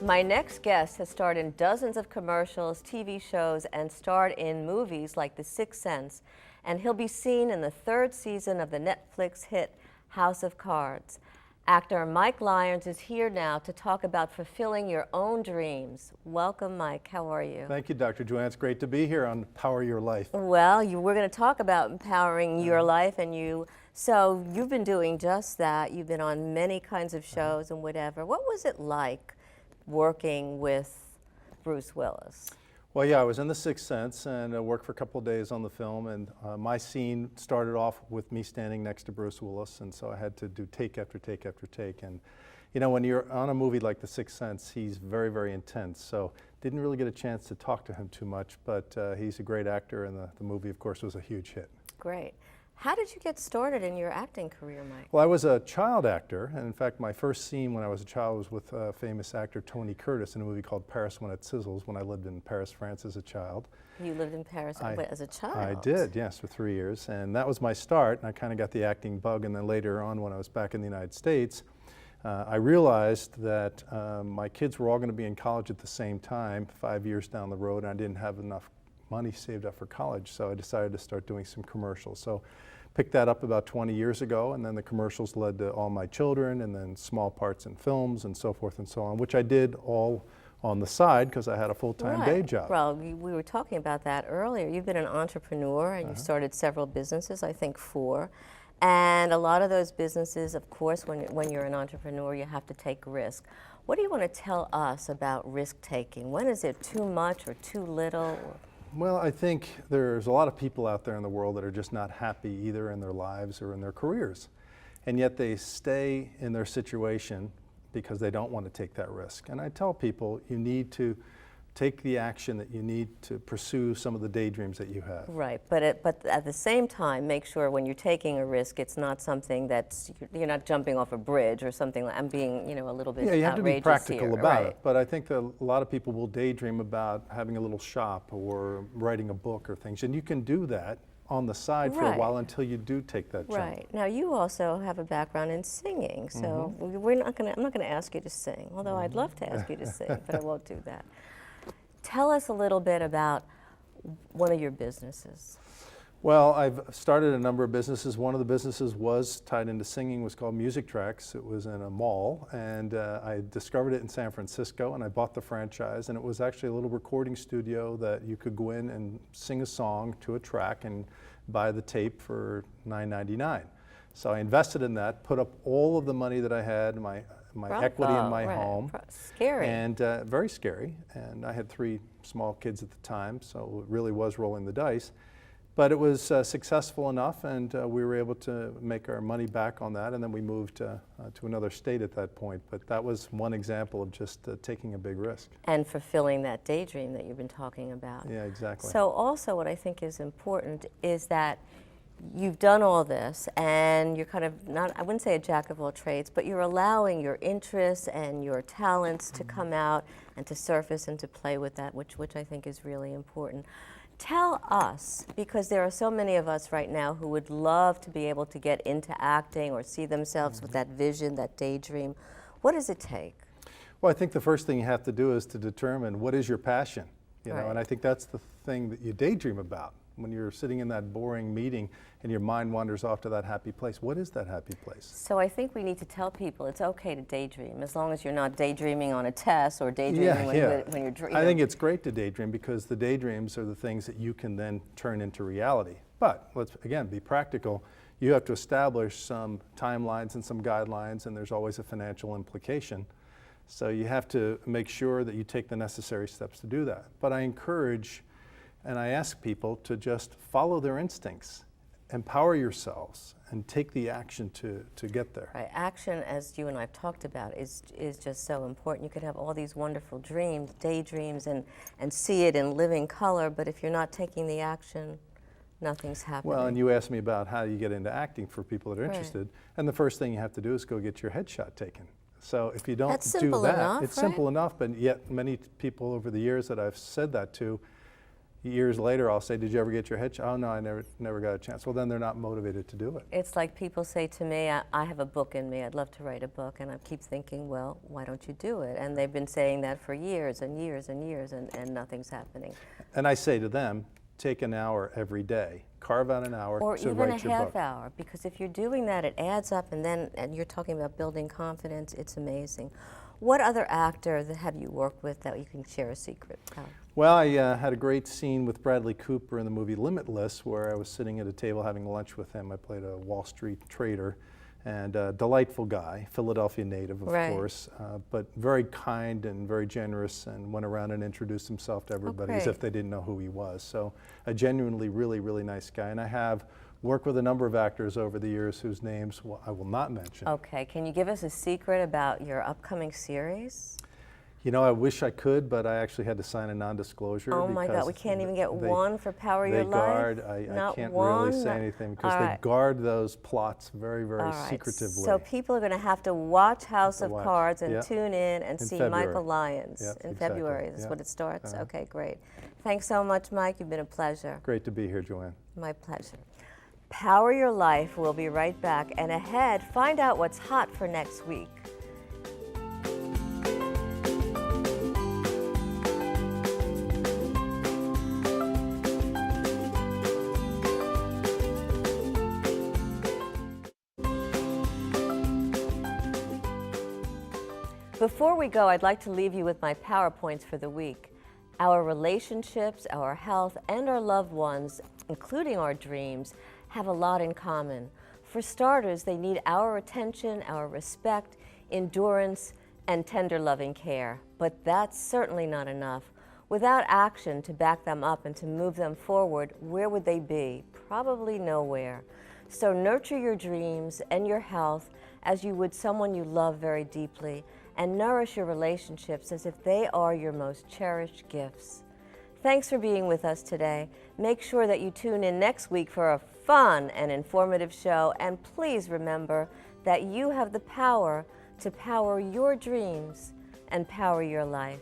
My next guest has starred in dozens of commercials, TV shows, and starred in movies like The Sixth Sense, and he'll be seen in the third season of the Netflix hit House of Cards. Actor Mike Lyons is here now to talk about fulfilling your own dreams. Welcome, Mike. How are you? Thank you, Dr. Joanne. It's great to be here on Power Your Life. Well, we're going to talk about empowering your life, and so you've been doing just that. You've been on many kinds of shows and whatever. What was it like working with Bruce Willis? Well, yeah, I was in The Sixth Sense and worked for a couple of days on the film, and my scene started off with me standing next to Bruce Willis, and so I had to do take after take after take. And you know, when you're on a movie like The Sixth Sense, he's very, very intense, so didn't really get a chance to talk to him too much, but he's a great actor, and the movie, of course, was a huge hit. Great. How did you get started in your acting career, Mike? Well, I was a child actor, and in fact, my first scene when I was a child was with famous actor Tony Curtis in a movie called Paris When It Sizzles, when I lived in Paris, France as a child. You lived in Paris as a child? I did, yes, for 3 years, and that was my start, and I kind of got the acting bug, and then later on when I was back in the United States, I realized that my kids were all going to be in college at the same time, 5 years down the road, and I didn't have enough money saved up for college, so I decided to start doing some commercials. So picked that up about 20 years ago, and then the commercials led to All My Children, and then small parts in films, and so forth and so on, which I did all on the side because I had a full-time day job. Well, we were talking about that earlier. You've been an entrepreneur, and you've started several businesses, I think 4. And a lot of those businesses, of course, when you're an entrepreneur, you have to take risk. What do you want to tell us about risk-taking? When is it too much or too little? Well, I think there's a lot of people out there in the world that are just not happy either in their lives or in their careers. And yet they stay in their situation because they don't want to take that risk. And I tell people you need to take the action that you need to pursue some of the daydreams that you have. Right, but at the same time, make sure when you're taking a risk, it's not something that's, you're not jumping off a bridge or something like, I'm being, you know, a little bit outrageous. Yeah, you have to be practical here. about Right. it. But I think that a lot of people will daydream about having a little shop or writing a book or things. And you can do that on the side for a while until you do take that jump. Right. Now, you also have a background in singing, so I'm not going to ask you to sing, although I'd love to ask you to sing, but I won't do that. Tell us a little bit about one of your businesses. Well, I've started a number of businesses. One of the businesses was tied into singing, was called Music Tracks. It was in a mall, and I discovered it in San Francisco, and I bought the franchise, and it was actually a little recording studio that you could go in and sing a song to a track and buy the tape for $9.99. So I invested in that, put up all of the money that I had, my equity in my home. Scary. And very scary. And I had 3 small kids at the time, so it really was rolling the dice. But it was successful enough, and we were able to make our money back on that, and then we moved to another state at that point. But that was one example of just taking a big risk. And fulfilling that daydream that you've been talking about. Yeah, exactly. So also what I think is important is that you've done all this, and you're kind of not, I wouldn't say a jack of all trades, but you're allowing your interests and your talents to come out and to surface and to play with that, which I think is really important. Tell us, because there are so many of us right now who would love to be able to get into acting or see themselves with that vision, that daydream. What does it take? Well, I think the first thing you have to do is to determine what is your passion, you know, and I think that's the thing that you daydream about. When you're sitting in that boring meeting and your mind wanders off to that happy place, what is that happy place? So I think we need to tell people it's okay to daydream, as long as you're not daydreaming on a test or daydreaming when you're dreaming. I think it's great to daydream because the daydreams are the things that you can then turn into reality. But let's, again, be practical. You have to establish some timelines and some guidelines, and there's always a financial implication. So you have to make sure that you take the necessary steps to do that. But I encourage and I ask people to just follow their instincts, empower yourselves, and take the action to get there. Right. Action, as you and I have talked about, is just so important. You could have all these wonderful dreams, daydreams, and see it in living color, but if you're not taking the action, nothing's happening. Well, and you asked me about how you get into acting for people that are interested, and the first thing you have to do is go get your headshot taken. So if you don't do that, it's simple enough, but yet many people over the years that I've said that to, years later, I'll say, did you ever get your headshot? Oh, no, I never got a chance. Well, then they're not motivated to do it. It's like people say to me, I have a book in me, I'd love to write a book, and I keep thinking, well, why don't you do it? And they've been saying that for years and years and years, and nothing's happening. And I say to them, take an hour every day. Carve out an hour to write your book. Or even a half hour, because if you're doing that, it adds up, and you're talking about building confidence, it's amazing. What other actor have you worked with that you can share a secret about? Well, I had a great scene with Bradley Cooper in the movie Limitless, where I was sitting at a table having lunch with him. I played a Wall Street trader, and a delightful guy, Philadelphia native, of course, but very kind and very generous, and went around and introduced himself to everybody as if they didn't know who he was. So a genuinely really, really nice guy. And I have worked with a number of actors over the years whose names I will not mention. Okay, can you give us a secret about your upcoming series? You know, I wish I could, but I actually had to sign a non-disclosure. Oh my God, we can't even get one for Power Your Life? I can't really say anything because they guard those plots very, very secretively. So people are going to have to watch House of Cards and tune in and see Michael Lyons in February. That's what it starts? Okay, great. Thanks so much, Mike. You've been a pleasure. Great to be here, Joanne. My pleasure. Power Your Life. We'll be right back. And ahead, find out what's hot for next week. Before we go, I'd like to leave you with my PowerPoints for the week. Our relationships, our health, and our loved ones, including our dreams, have a lot in common. For starters, they need our attention, our respect, endurance, and tender loving care. But that's certainly not enough. Without action to back them up and to move them forward, where would they be? Probably nowhere. So nurture your dreams and your health as you would someone you love very deeply, and nourish your relationships as if they are your most cherished gifts. Thanks for being with us today. Make sure that you tune in next week for a fun and informative show, and please remember that you have the power to power your dreams and power your life.